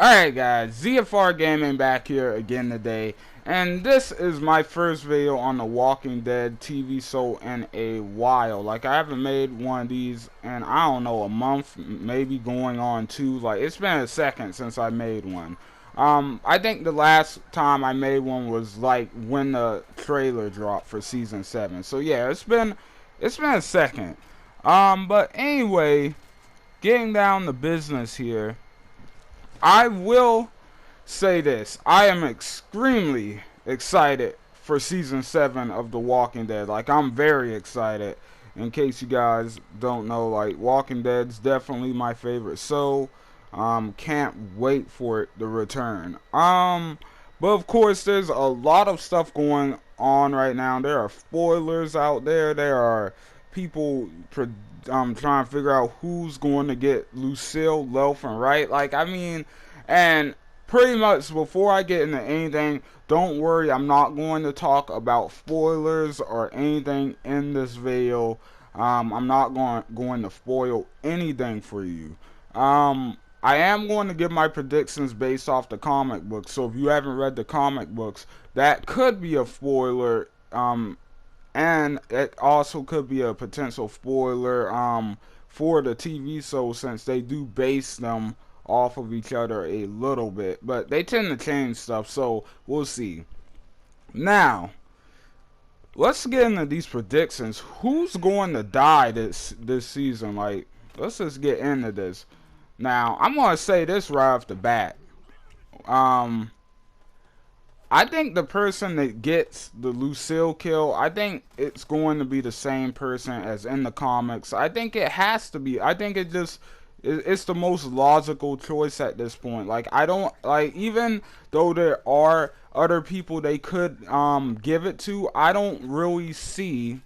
Alright guys, ZFR Gaming back here again today, and this is my first video on the Walking Dead TV show in a while. Like, I haven't made one of these in, I don't know, a month, maybe going on two. Like, it's been a second since I made one. I think the last time I made one was like when the trailer dropped for season 7. So yeah, it's been a second. But anyway, getting down to business here. I will say this. I am extremely excited for season 7 of The Walking Dead. Like, I'm very excited. In case you guys don't know, like, Walking Dead's definitely my favorite show. Can't wait for it to return. But of course, there's a lot of stuff going on right now. There are spoilers out there. There are people trying to figure out who's going to get Lucille left and right. Like, I mean, and pretty much before I get into anything, don't worry, I'm not going to talk about spoilers or anything in this video. I'm not going to spoil anything for you. I am going to give my predictions based off the comic books. So if you haven't read the comic books, that could be a spoiler. And it also could be a potential spoiler for the TV show, since they do base them off of each other a little bit. But they tend to change stuff, so we'll see. Now, let's get into these predictions. Who's going to die this season? Like, let's just get into this. Now, I'm going to say this right off the bat. I think the person that gets the Lucille kill, I think it's going to be the same person as in the comics. I think it has to be. I think it's the most logical choice at this point. Like, I don't, like, even though there are other people they could give it to, I don't really see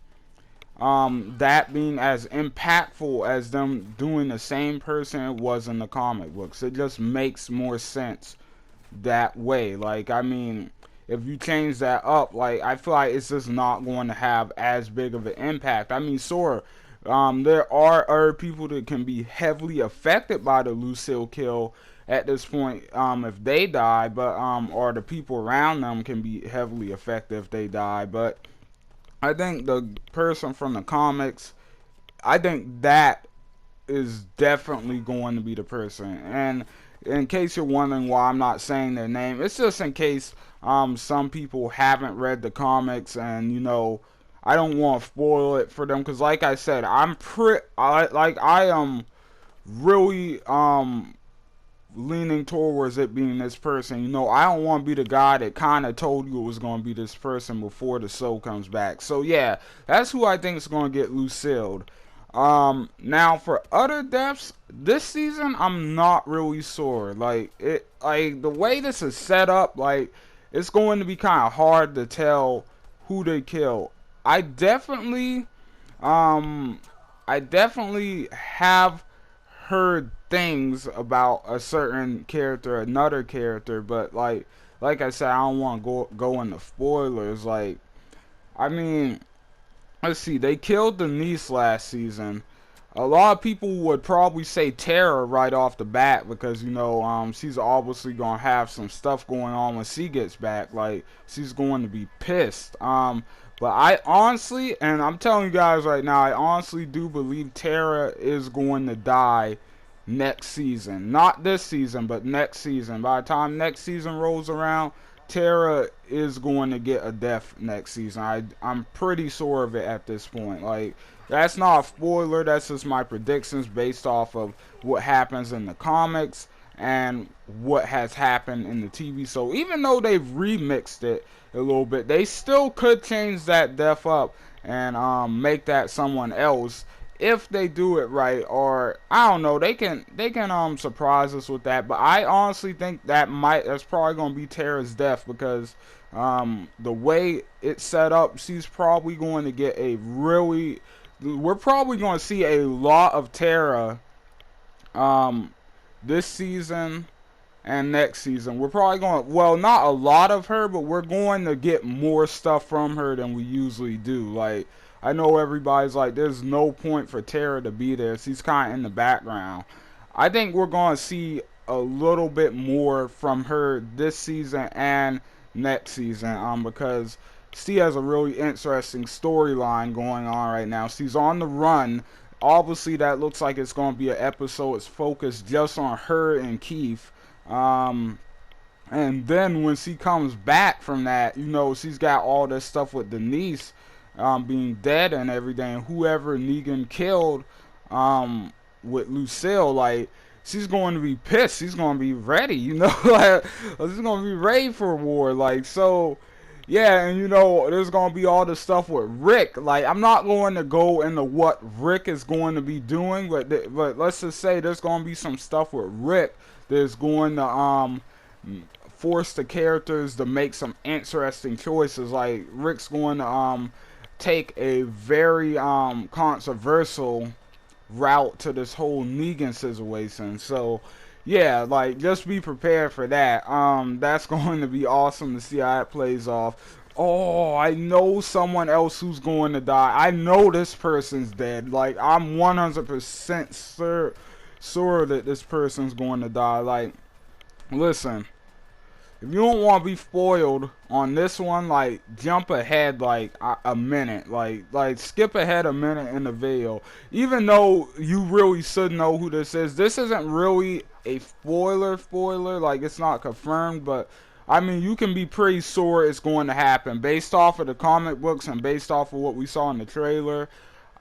that being as impactful as them doing the same person it was in the comic books. It just makes more sense that way. Like, I mean, if you change that up, like, I feel like it's just not going to have as big of an impact. I mean, sure, there are other people that can be heavily affected by the Lucille kill at this point if they die, but or the people around them can be heavily affected if they die. But I think the person from the comics, I think that is definitely going to be the person. And in case you're wondering why I'm not saying their name, it's just in case some people haven't read the comics, and you know, I don't want to spoil it for them, because like I said, I am really leaning towards it being this person. You know, I don't want to be the guy that kind of told you it was going to be this person before the show comes back. So yeah, that's who I think is going to get Lucille. Now for other deaths this season, I'm not really sure. Like, the way this is set up, like, it's going to be kind of hard to tell who they kill. I definitely have heard things about a certain character, another character, but like I said, I don't want to go into spoilers. Like, I mean, let's see, they killed Denise last season. A lot of people would probably say Tara right off the bat, because, you know, she's obviously gonna have some stuff going on when she gets back. Like, she's going to be pissed. But I honestly, and I'm telling you guys right now, I honestly do believe Tara is going to die next season. Not this season, but next season. By the time next season rolls around, Tara is going to get a death next season. I'm pretty sure of it at this point. Like, that's not a spoiler, that's just my predictions based off of what happens in the comics and what has happened in the TV. So even though they've remixed it a little bit, they still could change that death up and make that someone else if they do it right. Or I don't know, they can surprise us with that. But I honestly think that's probably gonna be Tara's death, because the way it's set up, she's probably going to get we're probably going to see a lot of Tara this season and next season. We're probably going, well, not a lot of her, but we're going to get more stuff from her than we usually do. Like, I know everybody's like, there's no point for Tara to be there. She's kind of in the background. I think we're going to see a little bit more from her this season and next season, because she has a really interesting storyline going on right now. She's on the run. Obviously, that looks like it's going to be an episode. It's focused just on her and Keith. And then when she comes back from that, you know, she's got all this stuff with Denise being dead and everything. Whoever Negan killed um, with Lucille, like, she's going to be pissed. She's going to be ready, you know, like, she's going to be ready for war. Like, so, yeah, and you know, there's going to be all this stuff with Rick. Like, I'm not going to go into what Rick is going to be doing, but let's just say there's going to be some stuff with Rick that's going to force the characters to make some interesting choices. Like, Rick's going to take a very controversial route to this whole Negan situation. So yeah, like, just be prepared for that. That's going to be awesome to see how it plays off. Oh, I know someone else who's going to die. I know this person's dead. Like, I'm 100% sure that this person's going to die. Like, listen, if you don't want to be spoiled on this one, like, jump ahead like a minute, like skip ahead a minute in the video. Even though you really should know who this is, this isn't really a spoiler, like, it's not confirmed, but I mean, you can be pretty sure it's going to happen based off of the comic books and based off of what we saw in the trailer.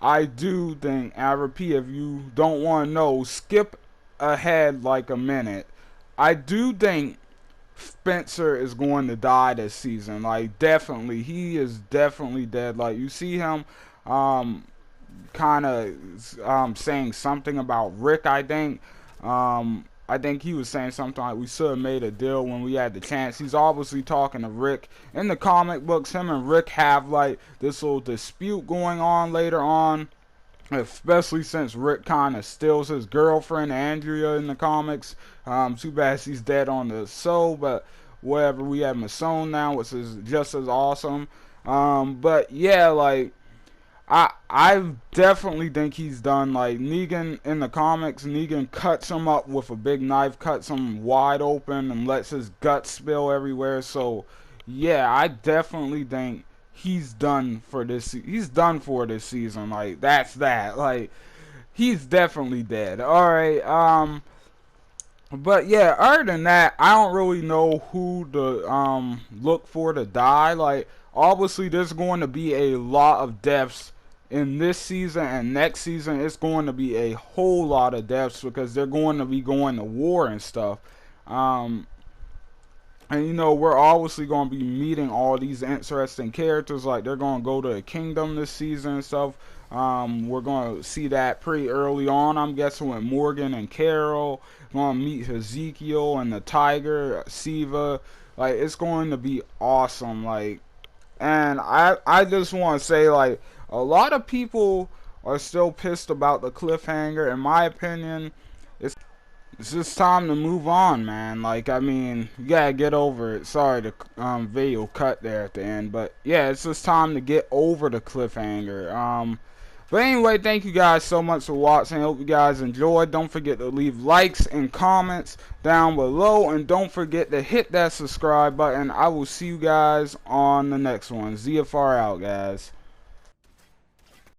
I do think, I repeat, if you don't want to know, skip ahead like a minute. I do think Spencer is going to die this season. Like, definitely. He is definitely dead. Like, you see him kind of saying something about Rick, I think. I think he was saying something like, we should have made a deal when we had the chance. He's obviously talking to Rick. In the comic books, him and Rick have, like, this little dispute going on later on. Especially since Rick kind of steals his girlfriend Andrea in the comics. Too bad she's dead on the show, but whatever. We have Michonne now, which is just as awesome. But yeah, like, I definitely think he's done. Like, Negan in the comics, Negan cuts him up with a big knife, cuts him wide open, and lets his guts spill everywhere. So yeah, I definitely think he's done for this. He's done for this season. Like, that's that. Like, he's definitely dead. All right. But yeah, other than that, I don't really know who to look for to die. Like, obviously, there's going to be a lot of deaths in this season and next season. It's going to be a whole lot of deaths because they're going to be going to war and stuff. And you know, we're obviously going to be meeting all these interesting characters. Like, they're going to go to a kingdom this season and stuff. We're going to see that pretty early on, I'm guessing, with Morgan and Carol. Going to meet Ezekiel and the tiger, Siva. Like, it's going to be awesome. Like, and I just want to say, like, a lot of people are still pissed about the cliffhanger. In my opinion, it's just time to move on, man. Like, I mean, you gotta get over it. Sorry, the video cut there at the end, but yeah, it's just time to get over the cliffhanger. But anyway, thank you guys so much for watching. I hope you guys enjoyed. Don't forget to leave likes and comments down below, and don't forget to hit that subscribe button. I will see you guys on the next one. ZFR out, guys.